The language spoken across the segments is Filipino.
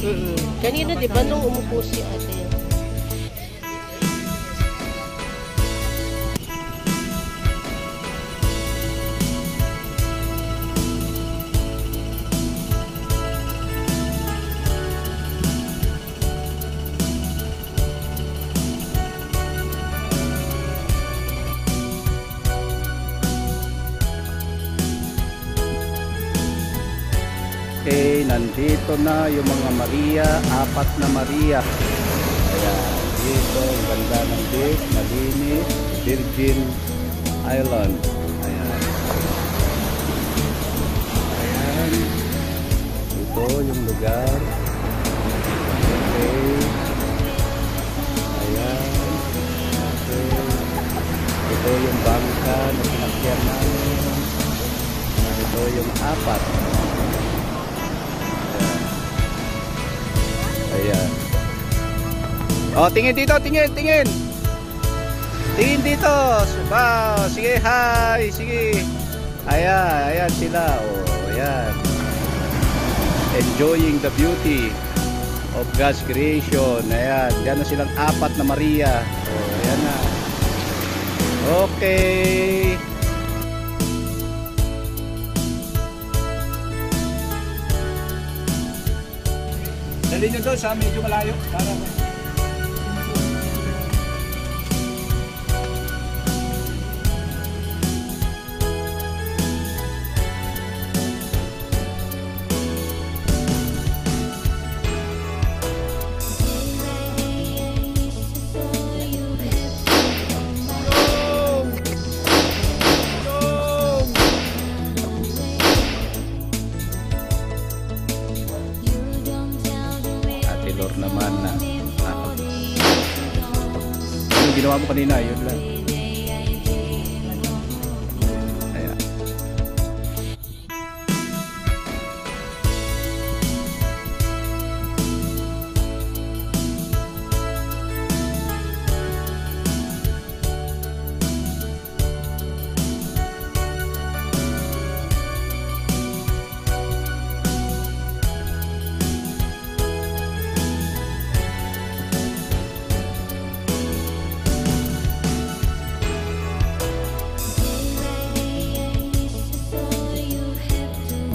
Kanina, di ba, nung umupo si ate? Okay, nandito na yung mga Maria, 4 na Maria. Ayan, dito, ang ganda ng beach, malinis, Virgin Island. Ayan. Ayan. Ito yung lugar. Okay. Ayan. Okay. Ito yung bangka na pinakyan namin. Ito yung 4. Ayan. Oh, tingin dito, tingin. Tingin dito. Wow, sige, hi, sige. Ayan sila. Oh, ayan. Enjoying the beauty of God's creation. Ayan, diyan na silang 4 na Maria. Oh, ayan na. Okay. Dali nyo doon sa medyo malayo para naman na yung ginawa mo kanina, yun lang. Ayan.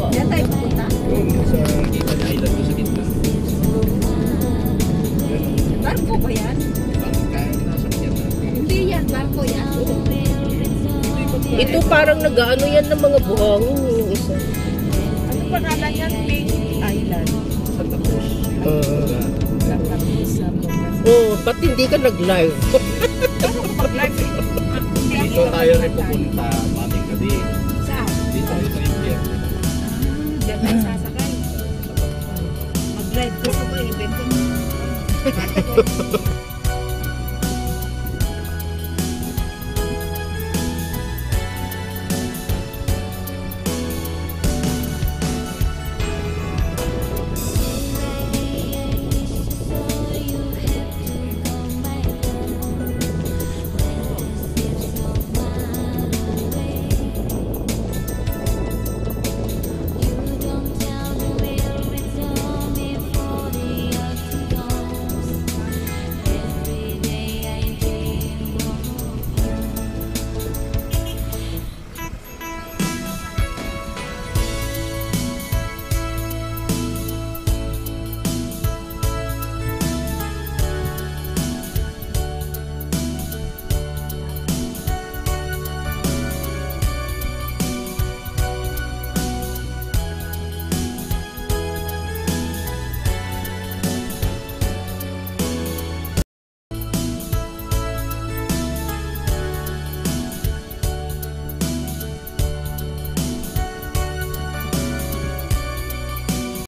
Diyan tayo pupunta? sa Gitan Island doon sa gitna. Barko ba yan? Kaya nasakyan natin. Hindi yan, barko yan. Ito parang nag-ano yan ng mga buhangin yung isa. Ano pangalan yan? Pink Island. Santa Cruz. Oh, ba't hindi ka nag-live? Dito tayo rin pupunta, mating gabi. Saan? Dito tayo sa impyerno. Diyan tayo sasakay. Mag-live ko sa ba? Ibento mo.